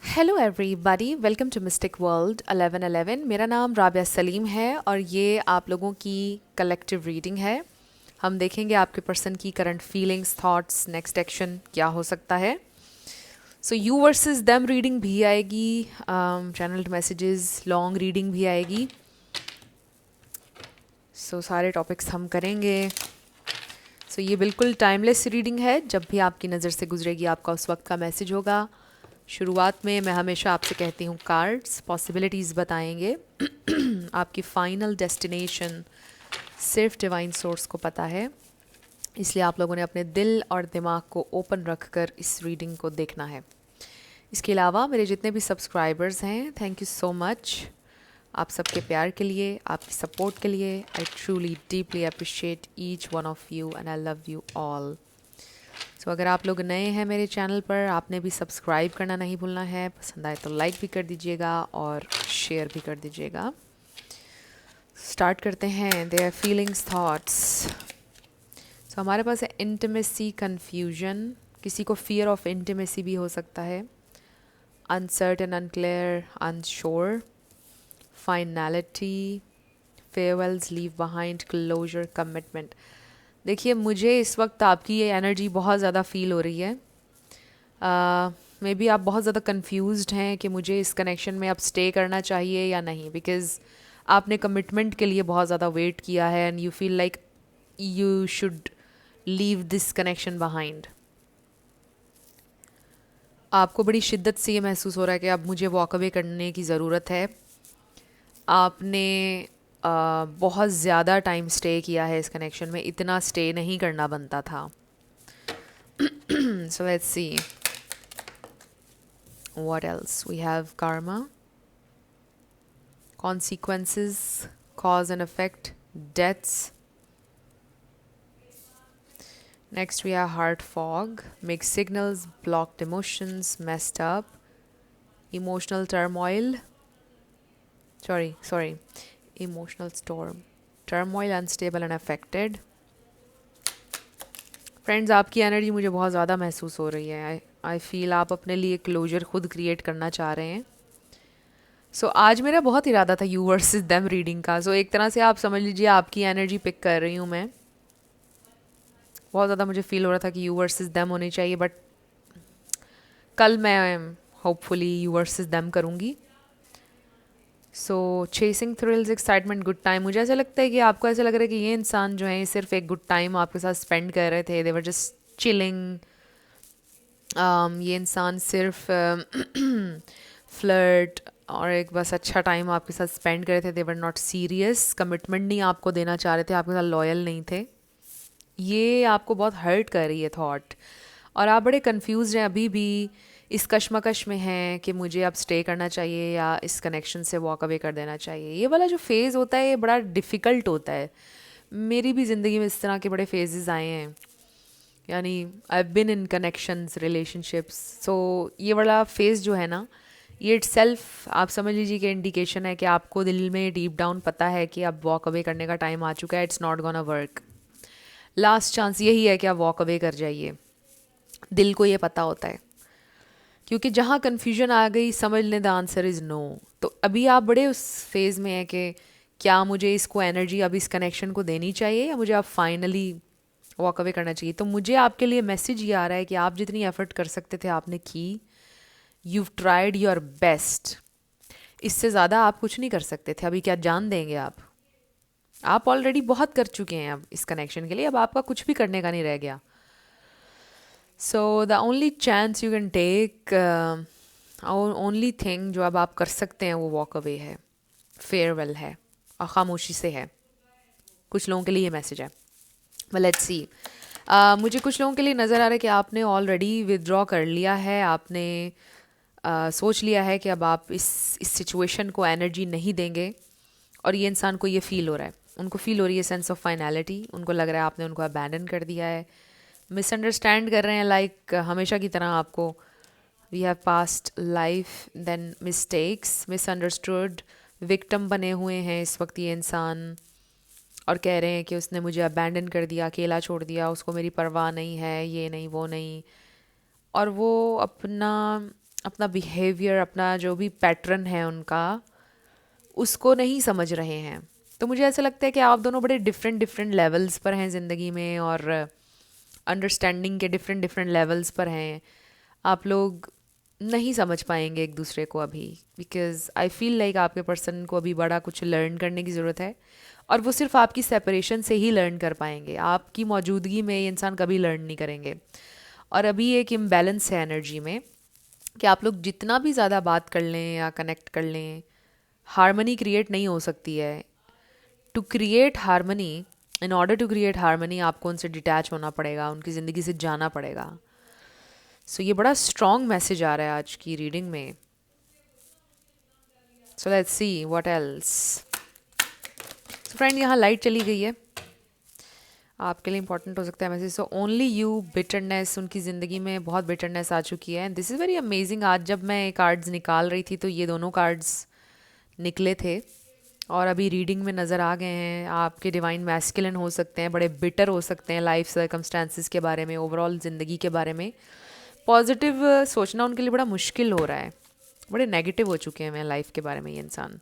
Hello everybody, welcome to mystic world 1111। मेरा नाम राबिया सलीम है और ये आप लोगों की कलेक्टिव रीडिंग है। हम देखेंगे आपके पर्सन की current feelings, thoughts, next action क्या हो सकता है। So you versus them reading भी आएगी, चैनल्ड मैसेजेस, लॉन्ग रीडिंग भी आएगी। सारे टॉपिक्स हम करेंगे। ये बिल्कुल टाइमलेस रीडिंग है। जब भी आपकी नज़र से गुजरेगी आपका उस वक्त का मैसेज होगा। शुरुआत में मैं हमेशा आपसे कहती हूँ कार्ड्स पॉसिबिलिटीज़ बताएंगे। आपकी फाइनल डेस्टिनेशन सिर्फ डिवाइन सोर्स को पता है, इसलिए आप लोगों ने अपने दिल और दिमाग को ओपन रखकर इस रीडिंग को देखना है। इसके अलावा मेरे जितने भी सब्सक्राइबर्स हैं, थैंक यू सो मच आप सबके प्यार के लिए, आपकी सपोर्ट के लिए। I truly deeply appreciate each one of you and I love you all. अगर आप लोग नए हैं मेरे चैनल पर, आपने भी सब्सक्राइब करना नहीं भूलना है। पसंद आए तो लाइक भी कर दीजिएगा और शेयर भी कर दीजिएगा। स्टार्ट करते हैं। Their feelings, thoughts. हमारे पास है इंटीमेसी, कन्फ्यूजन। किसी को फियर ऑफ इंटीमेसी भी हो सकता है। Uncertain, unclear, unsure, finality, farewells, leave behind, closure, commitment. देखिए, मुझे इस वक्त आपकी ये एनर्जी बहुत ज़्यादा फील हो रही है। मे बी आप बहुत ज़्यादा कंफ्यूज्ड हैं कि मुझे इस कनेक्शन में अब स्टे करना चाहिए या नहीं, बिकॉज़ आपने कमिटमेंट के लिए बहुत ज़्यादा वेट किया है and you feel like you should leave this connection behind. आपको बड़ी शिद्दत से ये महसूस हो रहा है कि अब मुझे वॉक अवे करने की ज़रूरत है। आपने बहुत ज़्यादा टाइम स्टे किया है इस कनेक्शन में, इतना स्टे नहीं करना बनता था। So let's see what else. We have karma, consequences, cause and effect, deaths. Next we have heart fog, mixed signals, blocked emotions, messed up, emotional turmoil. Sorry, emotional storm, turmoil, unstable and affected. Friends, आपकी energy मुझे बहुत ज़्यादा महसूस हो रही है। I feel आप अपने लिए क्लोजर खुद क्रिएट करना चाह रहे हैं। आज मेरा बहुत इरादा था यू वर्सेस देम रीडिंग का। एक तरह से आप समझ लीजिए आपकी एनर्जी पिक कर रही हूँ मैं। बहुत ज़्यादा मुझे फील हो रहा था कि यू वर्सेस देम होनी चाहिए, बट कल मैं होपफुली यू वर्सेस देम करूँगी। Chasing thrills, excitement, good time. मुझे ऐसा लगता है कि आपको ऐसा लग रहा है कि ये इंसान जो है सिर्फ एक गुड टाइम आपके साथ स्पेंड कर रहे थे। दे वर जस्ट चिलिंग। ये इंसान सिर्फ फ्लर्ट और एक बस अच्छा टाइम आपके साथ स्पेंड कर रहे थे। दे वर नॉट सीरियस, कमिटमेंट नहीं आपको देना चाह रहे थे, आपके साथ लॉयल नहीं थे। ये आपको बहुत हर्ट कर रही है थॉट, और आप बड़े कंफ्यूज हैं अभी भी, इस कश्मकश में हैं कि मुझे अब स्टे करना चाहिए या इस कनेक्शन से वॉक अवे कर देना चाहिए। ये वाला जो फेज़ होता है ये बड़ा डिफ़िकल्ट होता है। मेरी भी ज़िंदगी में इस तरह के बड़े फेजेस आए हैं, यानी आई बिन इन कनेक्शंस, रिलेशनशिप्स। ये वाला फेज़ जो है ना, ये इट सेल्फ आप समझ लीजिए कि इंडिकेशन है कि आपको दिल में डीप डाउन पता है कि अब वॉक अवे करने का टाइम आ चुका है। It's not gonna work. Last chance यही है कि आप वॉक अवे कर जाइए। दिल को ये पता होता है, क्योंकि जहाँ कन्फ्यूजन आ गई, समझ लें द आंसर इज़ नो। तो अभी आप बड़े उस फेज़ में हैं कि क्या मुझे इसको एनर्जी अब इस कनेक्शन को देनी चाहिए या मुझे अब फाइनली वॉक अवे करना चाहिए। तो मुझे आपके लिए मैसेज ये आ रहा है कि आप जितनी एफर्ट कर सकते थे आपने की। You tried your best. इससे ज़्यादा आप कुछ नहीं कर सकते थे। अभी क्या जान देंगे आप ऑलरेडी बहुत कर चुके हैं अब इस कनेक्शन के लिए। अब आपका कुछ भी करने का नहीं रह गया। The only chance you can take, only thing जो अब आप कर सकते हैं वो वॉक अवे है, फेयरवेल है और खामोशी से है। कुछ लोगों के लिए ये मैसेज है। Let's see. मुझे कुछ लोगों के लिए नज़र आ रहा है कि आपने ऑलरेडी विदड्रॉ कर लिया है। आपने सोच लिया है कि अब आप इस सिचुएशन को एनर्जी नहीं देंगे, और ये इंसान को ये फील हो रहा है, उनको फील हो रही है सेंस ऑफ फाइनैलिटी। उनको लग रहा है आपने उनको अबैंडन कर दिया है, मिसअंडरस्टैंड कर रहे हैं, लाइक हमेशा की तरह आपको। We have past life then mistakes, misunderstood, victim बने हुए हैं इस वक्त ये इंसान, और कह रहे हैं कि उसने मुझे अबैंडन कर दिया, अकेला छोड़ दिया, उसको मेरी परवाह नहीं है, ये नहीं वो नहीं। और वो अपना अपना बिहेवियर, अपना जो भी पैटर्न है उनका, उसको नहीं समझ रहे हैं। तो मुझे ऐसा लगता है कि आप दोनों बड़े डिफरेंट डिफरेंट लेवल्स पर हैं ज़िंदगी में, और अंडरस्टैंडिंग के डिफरेंट डिफरेंट लेवल्स पर हैं। आप लोग नहीं समझ पाएंगे एक दूसरे को अभी, बिकॉज आई फील लाइक आपके पर्सन को अभी बड़ा कुछ लर्न करने की ज़रूरत है, और वो सिर्फ आपकी सेपरेशन से ही लर्न कर पाएंगे। आपकी मौजूदगी में ये इंसान कभी लर्न नहीं करेंगे। और अभी एक इम्बैलेंस है एनर्जी में, कि आप लोग जितना भी ज़्यादा बात कर लें या कनेक्ट कर लें, हारमनी क्रिएट नहीं हो सकती है। To create harmony, in order to create harmony, आपको उनसे डिटैच होना पड़ेगा, उनकी ज़िंदगी से जाना पड़ेगा। सो ये बड़ा स्ट्रॉन्ग मैसेज आ रहा है आज की रीडिंग में। So let's see what else. So friend, यहाँ लाइट चली गई है, आपके लिए इंपॉर्टेंट हो सकता है message. So only you, bitterness, उनकी ज़िंदगी में बहुत बिटरनेस आ चुकी है। This is very amazing. आज जब मैं कार्ड्स निकाल रही थी तो ये दोनों कार्ड्स निकले थे, और अभी रीडिंग में नज़र आ गए हैं। आपके डिवाइन मैस्कुलिन हो सकते हैं, बड़े बिटर हो सकते हैं लाइफ सर्कमस्टांसिस के बारे में, ओवरऑल ज़िंदगी के बारे में पॉजिटिव सोचना उनके लिए बड़ा मुश्किल हो रहा है। बड़े नेगेटिव हो चुके हैं मैं लाइफ के बारे में ये इंसान।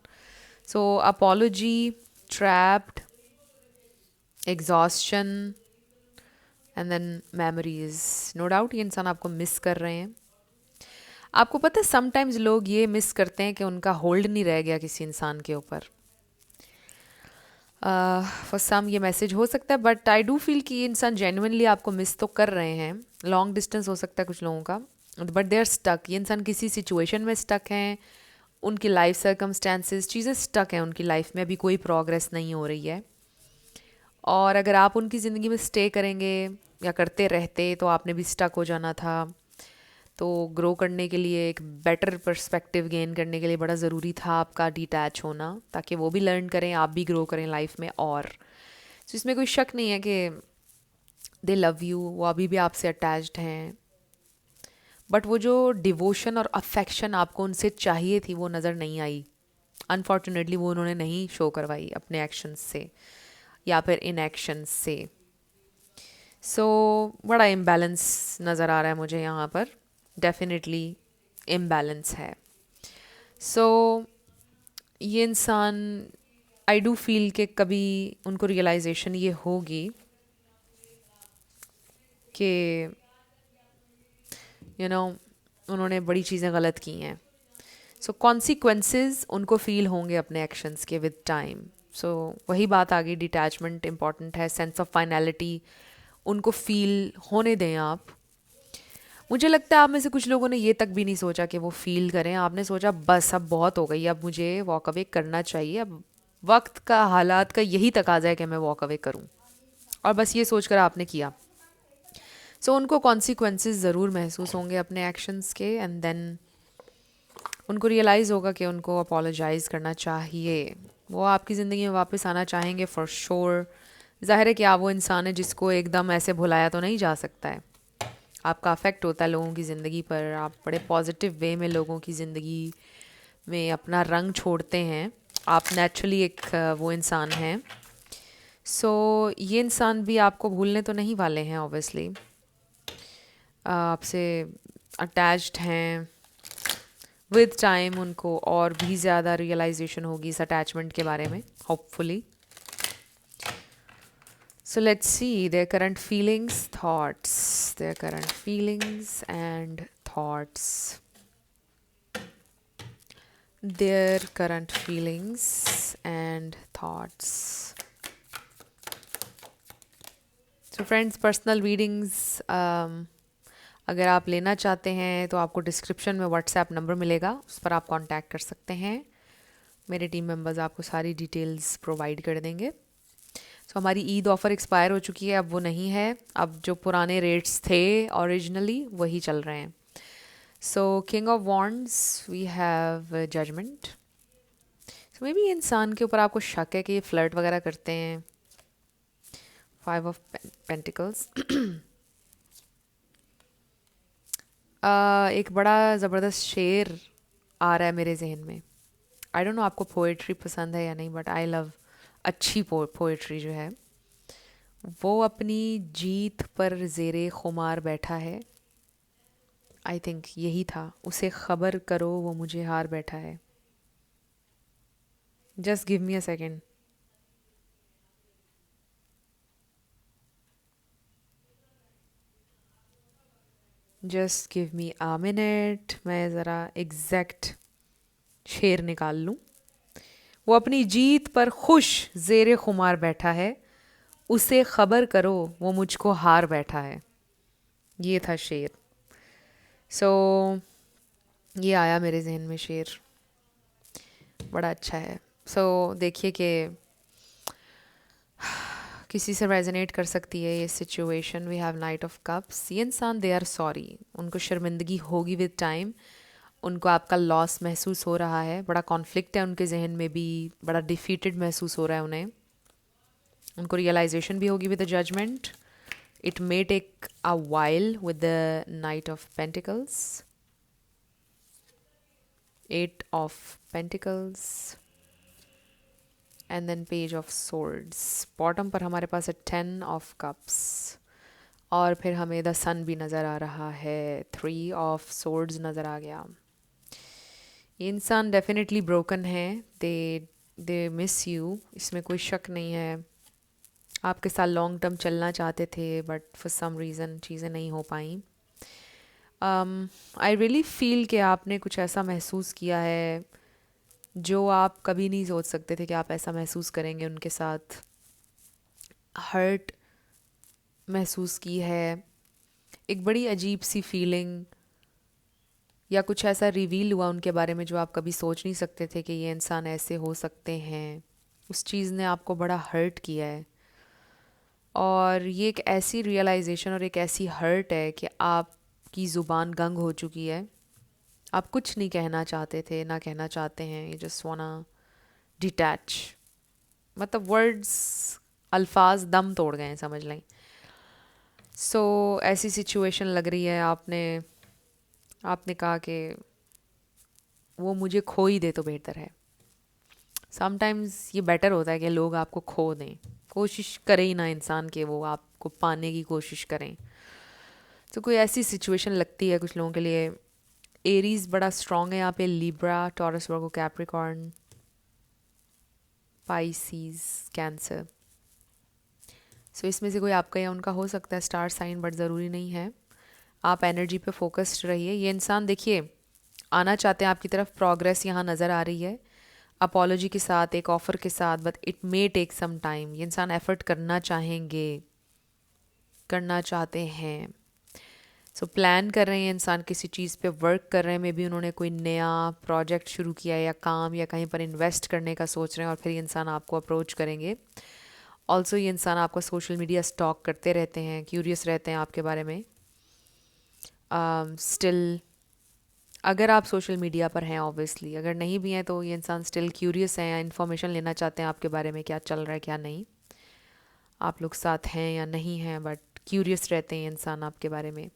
So apology, trapped, exhaustion and then memories. No doubt ये इंसान आपको मिस कर रहे हैं। आपको पता है समटाइम्स लोग ये मिस करते हैं कि उनका होल्ड नहीं रह गया किसी इंसान के ऊपर। फॉर सम ये मैसेज हो सकता है, बट आई डू फील कि ये इंसान जेन्युइनली आपको मिस तो कर रहे हैं। लॉन्ग डिस्टेंस हो सकता है कुछ लोगों का, बट दे आर स्टक। ये इंसान किसी सिचुएशन में स्टक हैं, उनकी लाइफ सर्कमस्टेंसेस, चीज़ें स्टक हैं उनकी लाइफ में, अभी कोई प्रोग्रेस नहीं हो रही है। और अगर आप उनकी ज़िंदगी में स्टे करेंगे या करते रहते तो आपने भी स्टक हो जाना था। तो ग्रो करने के लिए, एक बेटर पर्सपेक्टिव गेन करने के लिए बड़ा ज़रूरी था आपका डिटैच होना, ताकि वो भी लर्न करें, आप भी ग्रो करें लाइफ में। और तो इसमें कोई शक नहीं है कि दे लव यू, वो अभी भी आपसे अटैच्ड हैं, बट वो जो डिवोशन और अफेक्शन आपको उनसे चाहिए थी वो नज़र नहीं आई। अनफॉर्चुनेटली वो उन्होंने नहीं शो करवाई अपने एक्शंस से या फिर इन एक्शंस से। सो बड़ा इम्बैलेंस नज़र आ रहा है मुझे यहाँ पर, डेफिनेटली इम्बैलेंस है। सो ये इंसान, आई डू फील कि कभी उनको रियलाइजेशन ये होगी कि यू नो उन्होंने बड़ी चीज़ें गलत की हैं। सो कॉन्सिक्वेंसेस उनको फील होंगे अपने एक्शंस के विद टाइम। सो वही बात आ गई, डिटैचमेंट इंपॉर्टेंट है, सेंस ऑफ फाइनलिटी उनको फील होने दें आप। मुझे लगता है आप में से कुछ लोगों ने ये तक भी नहीं सोचा कि वो फील करें। आपने सोचा बस अब बहुत हो गई, अब मुझे वॉक अवे करना चाहिए, अब वक्त का, हालात का यही तकाजा है कि मैं वॉक अवे करूं, और बस ये सोचकर आपने किया। सो उनको कॉन्सिक्वेंसेस ज़रूर महसूस होंगे अपने एक्शंस के, एंड देन उनको रियलाइज़ होगा कि उनको अपोलोजाइज़ करना चाहिए। वो आपकी ज़िंदगी में वापस आना चाहेंगे फॉर श्योर। ज़ाहिर है कि आप वो इंसान है जिसको एकदम ऐसे भुलाया तो नहीं जा सकता है। आपका अफेक्ट होता है लोगों की ज़िंदगी पर, आप बड़े पॉजिटिव वे में लोगों की ज़िंदगी में अपना रंग छोड़ते हैं। आप नेचुरली एक वो इंसान हैं। सो ये इंसान भी आपको भूलने तो नहीं वाले हैं ऑब्वियसली, आपसे अटैच्ड हैं। विद टाइम उनको और भी ज़्यादा रियलाइजेशन होगी इस अटैचमेंट के बारे में, hopefully. So let's see their current feelings, thoughts, their current feelings and thoughts. Their current feelings and thoughts. So friends, personal readings अगर आप लेना चाहते हैं तो आपको डिस्क्रिप्शन में व्हाट्सएप नंबर मिलेगा, उस पर आप कांटेक्ट कर सकते हैं। मेरे टीम मेंबर्स आपको सारी डिटेल्स प्रोवाइड कर देंगे। सो हमारी ईद ऑफ़र एक्सपायर हो चुकी है, अब वो नहीं है। अब जो पुराने रेट्स थे ओरिजिनली वही चल रहे हैं। So king of wands, we have judgement. So maybe इंसान के ऊपर आपको शक है कि ये फ्लर्ट वगैरह करते हैं। 5 ऑफ पेंटिकल्स। एक बड़ा ज़बरदस्त शेर आ रहा है मेरे जहन में। आई डोंट नो आपको पोएट्री पसंद है या नहीं, बट आई लव अच्छी पोएट्री जो है। वो अपनी जीत पर ज़ेरे खुमार बैठा है, आई थिंक यही था, उसे खबर करो वो मुझे हार बैठा है। Just give me a second. Just give me a minute, मैं ज़रा एग्जैक्ट शेर निकाल लूँ। वो अपनी जीत पर खुश ज़ेरे खुमार बैठा है, उसे खबर करो वो मुझको हार बैठा है। ये था शेर। सो ये आया मेरे जहन में शेर, बड़ा अच्छा है। देखिए कि किसी से रेजोनेट कर सकती है ये situation. We have knight of cups. ये इंसान दे आर सॉरी, उनको शर्मिंदगी होगी विद टाइम, उनको आपका लॉस महसूस हो रहा है, बड़ा कॉन्फ्लिक्ट है उनके जहन में भी, बड़ा डिफीटेड महसूस हो रहा है उन्हें, उनको रियलाइजेशन भी होगी with the judgement. It may take a while with the knight of pentacles, 8 of pentacles and then page of swords. Bottom पर हमारे पास है 10 ऑफ कप्स, और फिर हमें द सन भी नज़र आ रहा है, 3 ऑफ सोर्ड्स नज़र आ गया। ये इंसान डेफिनेटली ब्रोकन है, दे मिस यू, इसमें कोई शक नहीं है। आपके साथ लॉन्ग टर्म चलना चाहते थे बट फॉर सम रीज़न चीज़ें नहीं हो पाई। आई रियली फील कि आपने कुछ ऐसा महसूस किया है जो आप कभी नहीं सोच सकते थे कि आप ऐसा महसूस करेंगे उनके साथ। हर्ट महसूस की है, एक बड़ी अजीब सी फीलिंग, या कुछ ऐसा रिवील हुआ उनके बारे में जो आप कभी सोच नहीं सकते थे कि ये इंसान ऐसे हो सकते हैं। उस चीज़ ने आपको बड़ा हर्ट किया है, और ये एक ऐसी रियलाइजेशन और एक ऐसी हर्ट है कि आपकी ज़ुबान गंग हो चुकी है। आप कुछ नहीं कहना चाहते थे, ना कहना चाहते हैं, ये जस्ट वाना डिटैच, मतलब वर्ड्स, अल्फाज दम तोड़ गए हैं, समझ लें। ऐसी सिचुएशन लग रही है। आपने कहा कि वो मुझे खो ही दे तो बेहतर है। समटाइम्स ये बेटर होता है कि लोग आपको खो दें, कोशिश करें ही ना इंसान के वो आपको पाने की कोशिश करें। कोई ऐसी सिचुएशन लगती है कुछ लोगों के लिए। एरीज बड़ा स्ट्रॉन्ग है यहाँ पे, लिब्रा, टॉरस, वर्गो, कैप्रिकॉर्न, पाइसीज, कैंसर। इसमें से कोई आपका या उनका हो सकता है स्टार साइन, बट ज़रूरी नहीं है। आप एनर्जी पे फोकस्ड रहिए। ये इंसान देखिए आना चाहते हैं आपकी तरफ, प्रोग्रेस यहाँ नज़र आ रही है, अपॉलोजी के साथ, एक ऑफ़र के साथ, but it may take some time. ये इंसान एफर्ट करना चाहेंगे, करना चाहते हैं। प्लान कर रहे हैं इंसान, किसी चीज़ पे वर्क कर रहे हैं, मे बी उन्होंने कोई नया प्रोजेक्ट शुरू किया है या काम, या कहीं पर इन्वेस्ट करने का सोच रहे हैं, और फिर ये इंसान आपको अप्रोच करेंगे। ऑल्सो ये इंसान आपका सोशल मीडिया स्टॉक करते रहते हैं, क्यूरियस रहते हैं आपके बारे में। स्टिल अगर आप सोशल मीडिया पर हैं, ऑब्वियसली अगर नहीं भी हैं तो ये इंसान स्टिल क्यूरियस हैं, या इन्फॉर्मेशन लेना चाहते हैं आपके बारे में, क्या चल रहा है क्या नहीं, आप लोग साथ हैं या नहीं हैं, बट क्यूरियस रहते हैं इंसान आपके बारे में।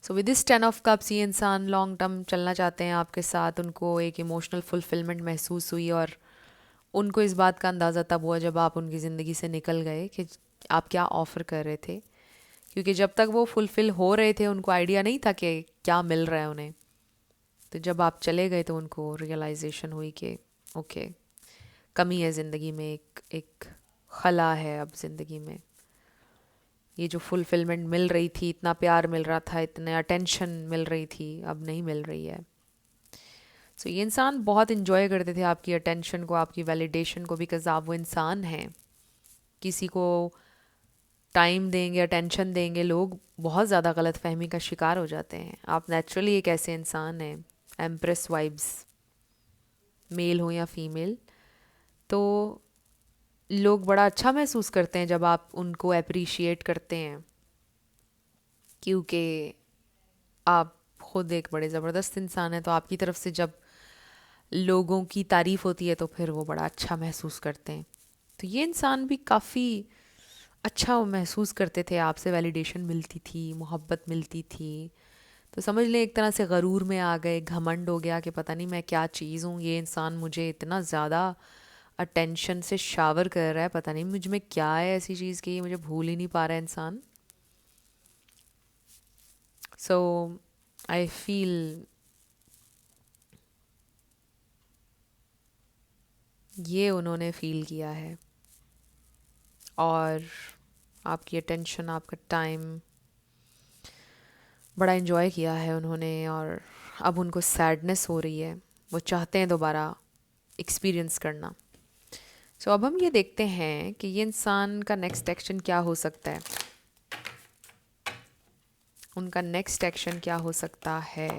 विद दिस 10 ऑफ कप्स ये इंसान लॉन्ग टर्म चलना चाहते हैं आपके साथ। उनको एक इमोशनल फुलफिलमेंट महसूस हुई, और उनको इस बात का अंदाज़ा तब हुआ जब आप उनकी ज़िंदगी से निकल गए कि आप क्या ऑफ़र कर रहे थे, क्योंकि जब तक वो फुलफ़िल हो रहे थे उनको आइडिया नहीं था कि क्या मिल रहा है उन्हें। तो जब आप चले गए तो उनको रियलाइजेशन हुई कि ओके, कमी है ज़िंदगी में, एक खला है अब ज़िंदगी में। ये जो फुलफिलमेंट मिल रही थी, इतना प्यार मिल रहा था, इतने अटेंशन मिल रही थी, अब नहीं मिल रही है। ये इंसान बहुत इन्जॉय करते थे आपकी अटेंशन को, आपकी वैलिडेशन को, बिकॉज आप वो इंसान हैं। किसी को टाइम देंगे, अटेंशन देंगे, लोग बहुत ज़्यादा गलत फहमी का शिकार हो जाते हैं। आप नेचुरली एक ऐसे इंसान हैं, एम्प्रेस वाइब्स, मेल हो या फीमेल, तो लोग बड़ा अच्छा महसूस करते हैं जब आप उनको अप्रिशिएट करते हैं, क्योंकि आप खुद एक बड़े ज़बरदस्त इंसान हैं। तो आपकी तरफ से जब लोगों की तारीफ़ होती है तो फिर वो बड़ा अच्छा महसूस करते हैं। तो ये इंसान भी काफ़ी अच्छा महसूस करते थे, आपसे वैलिडेशन मिलती थी, मोहब्बत मिलती थी। तो समझ लें एक तरह से गरूर में आ गए, घमंड हो गया कि पता नहीं मैं क्या चीज़ हूँ, ये इंसान मुझे इतना ज़्यादा अटेंशन से शावर कर रहा है, पता नहीं मुझ में क्या है ऐसी चीज़ की ये मुझे भूल ही नहीं पा रहा है इंसान। सो आई फील ये उन्होंने फील किया है, और आपकी अटेंशन, आपका टाइम बड़ा इन्जॉय किया है उन्होंने, और अब उनको सैडनेस हो रही है, वो चाहते हैं दोबारा एक्सपीरियंस करना। सो अब हम ये देखते हैं कि ये इंसान का नेक्स्ट एक्शन क्या हो सकता है, उनका नेक्स्ट एक्शन क्या हो सकता है।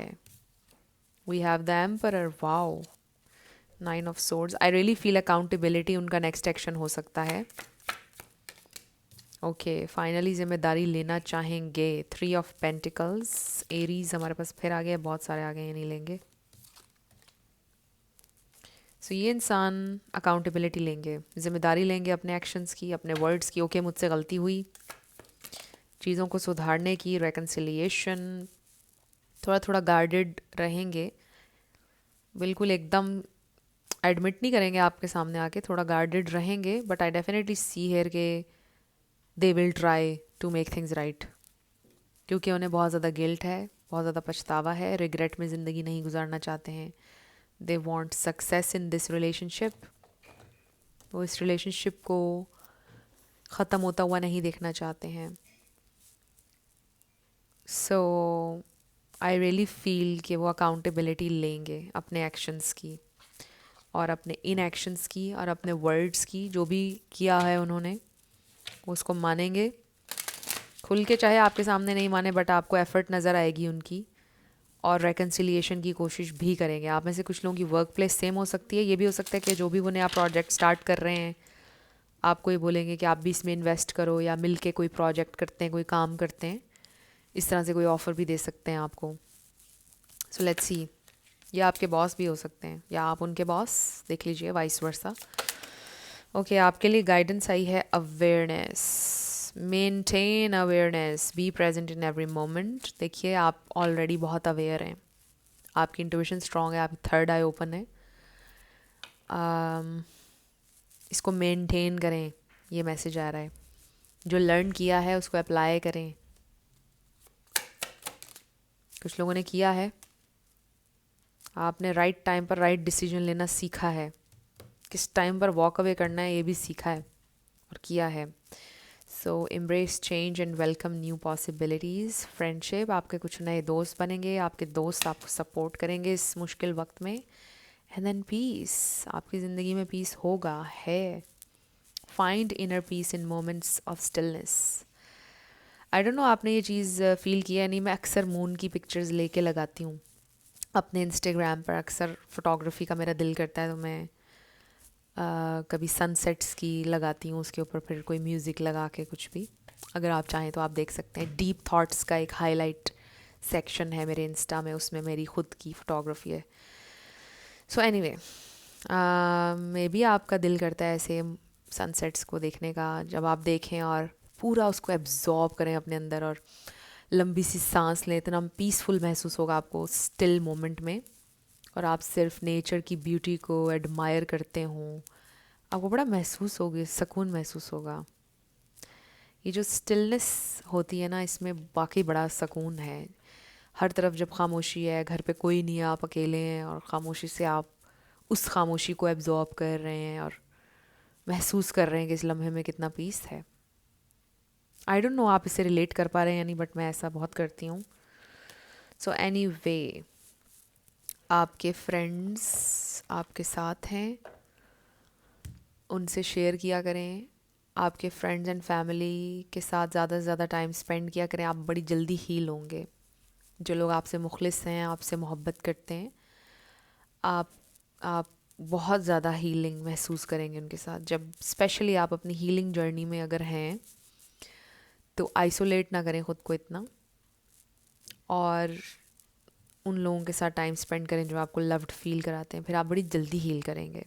We have the emperor, wow, 9 of swords. I really feel accountability उनका नेक्स्ट एक्शन हो सकता है। ओके, फाइनली जिम्मेदारी लेना चाहेंगे। 3 ऑफ पेंटिकल्स, एरीज हमारे पास फिर आ गए, बहुत सारे आ गए, ये नहीं लेंगे। सो ये इंसान अकाउंटेबिलिटी लेंगे, जिम्मेदारी लेंगे अपने एक्शंस की, अपने वर्ड्स की। ओके, मुझसे गलती हुई, चीज़ों को सुधारने की, रेकन्सिलिएशन। थोड़ा थोड़ा गार्डेड रहेंगे, बिल्कुल एकदम एडमिट नहीं करेंगे आपके सामने आके, थोड़ा गार्डेड रहेंगे। But I definitely see here के they will try to make things right, क्योंकि उन्हें बहुत ज़्यादा गिल्ट है, बहुत ज़्यादा पछतावा है, रिग्रेट में ज़िंदगी नहीं गुजारना चाहते हैं। They want success in this relationship, वो इस रिलेशनशिप को ख़त्म होता हुआ नहीं देखना चाहते हैं। सो आई रियली फील कि वो अकाउंटेबिलिटी लेंगे अपने एक्शंस की, और अपने इन एक्शंस की, और अपने वर्ड्स की। जो भी किया है उन्होंने उसको मानेंगे खुल के, चाहे आपके सामने नहीं माने, बट आपको एफर्ट नज़र आएगी उनकी, और रेकन्सिलिएशन की कोशिश भी करेंगे। आप में से कुछ लोगों की वर्क प्लेस सेम हो सकती है, ये भी हो सकता है कि जो भी वो नया प्रोजेक्ट स्टार्ट कर रहे हैं आपको ये बोलेंगे कि आप भी इसमें इन्वेस्ट करो, या मिल के कोई प्रोजेक्ट करते हैं, कोई काम करते हैं, इस तरह से कोई ऑफ़र भी दे सकते हैं आपको। सो लेट्स सी, ये आपके बॉस भी हो सकते हैं, या आप उनके बॉस, देख लीजिए, वाइस वर्सा। ओके, आपके लिए गाइडेंस आई है awareness, maintain awareness, be present in every moment. देखिए, आप ऑलरेडी बहुत अवेयर हैं, आपकी इंट्यूशन स्ट्रांग है, आपकी थर्ड आई ओपन है। इसको मेंटेन करें, ये मैसेज आ रहा है। जो लर्न किया है उसको अप्लाई करें। कुछ लोगों ने किया है, आपने राइट टाइम पर राइट डिसीजन लेना सीखा है, किस टाइम पर वॉक अवे करना है ये भी सीखा है और किया है। So embrace change and welcome new possibilities. Friendship, आपके कुछ नए दोस्त बनेंगे, आपके दोस्त आपको सपोर्ट करेंगे इस मुश्किल वक्त में। एंड देन पीस, आपकी ज़िंदगी में पीस होगा, है। Find inner peace in moments of stillness. I don't know आपने ये चीज़ फील किया है नहीं, मैं अक्सर मून की पिक्चर्स लेके लगाती हूँ अपने इंस्टाग्राम पर। अक्सर फोटोग्राफी का मेरा दिल करता है तो मैं कभी सनसेट्स की लगाती हूँ, उसके ऊपर फिर कोई म्यूज़िक लगा के, कुछ भी। अगर आप चाहें तो आप देख सकते हैं। डीप थॉट्स का एक हाईलाइट सेक्शन है मेरे इंस्टा में, उसमें मेरी खुद की फ़ोटोग्राफी है। सो एनीवे, मे बी आपका दिल करता है ऐसे सनसेट्स को देखने का, जब आप देखें और पूरा उसको एब्जॉर्ब करें अपने अंदर, और लंबी सी सांस लें, इतना पीसफुल महसूस होगा आपको स्टिल मोमेंट में, और आप सिर्फ नेचर की ब्यूटी को एडमायर करते हों, आपको बड़ा महसूस होगी, सुकून महसूस होगा। ये जो स्टिलनेस होती है ना, इसमें वाकई बड़ा सुकून है। हर तरफ जब खामोशी है, घर पे कोई नहीं है, आप अकेले हैं, और ख़ामोशी से आप उस खामोशी को एब्जॉर्ब कर रहे हैं और महसूस कर रहे हैं कि इस लम्हे में कितना पीस है। आई डोंट नो आप इसे रिलेट कर पा रहे हैं या नहीं, बट मैं ऐसा बहुत करती हूँ। सो एनीवे, आपके फ्रेंड्स आपके साथ हैं, उनसे शेयर किया करें। आपके फ्रेंड्स एंड फैमिली के साथ ज़्यादा से ज़्यादा टाइम स्पेंड किया करें, आप बड़ी जल्दी हील होंगे। जो लोग आपसे मुखलिस हैं, आपसे मोहब्बत करते हैं, आप बहुत ज़्यादा हीलिंग महसूस करेंगे उनके साथ। जब स्पेशली आप अपनी हीलिंग जर्नी में अगर हैं तो आइसोलेट ना करें ख़ुद को इतना, और उन लोगों के साथ टाइम स्पेंड करें जो आपको लव्ड फील कराते हैं, फिर आप बड़ी जल्दी हील करेंगे।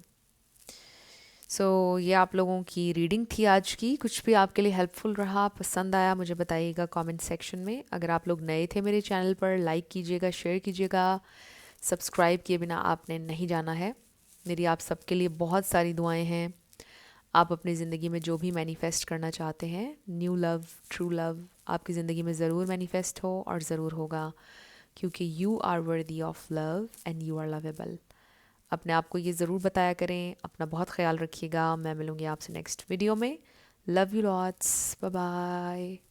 सो ये आप लोगों की रीडिंग थी आज की। कुछ भी आपके लिए हेल्पफुल रहा, पसंद आया, मुझे बताइएगा कमेंट सेक्शन में। अगर आप लोग नए थे मेरे चैनल पर, लाइक कीजिएगा, शेयर कीजिएगा, सब्सक्राइब किए बिना आपने नहीं जाना है। मेरी आप सबके लिए बहुत सारी दुआएं हैं। आप अपनी ज़िंदगी में जो भी मैनिफेस्ट करना चाहते हैं, न्यू लव, ट्रू लव, आपकी ज़िंदगी में ज़रूर मैनिफेस्ट हो और ज़रूर होगा, क्योंकि you are worthy of love and you are lovable. अपने आप को ये ज़रूर बताया करें। अपना बहुत ख्याल रखिएगा। मैं मिलूँगी आपसे नेक्स्ट वीडियो में। Love you lots, bye bye.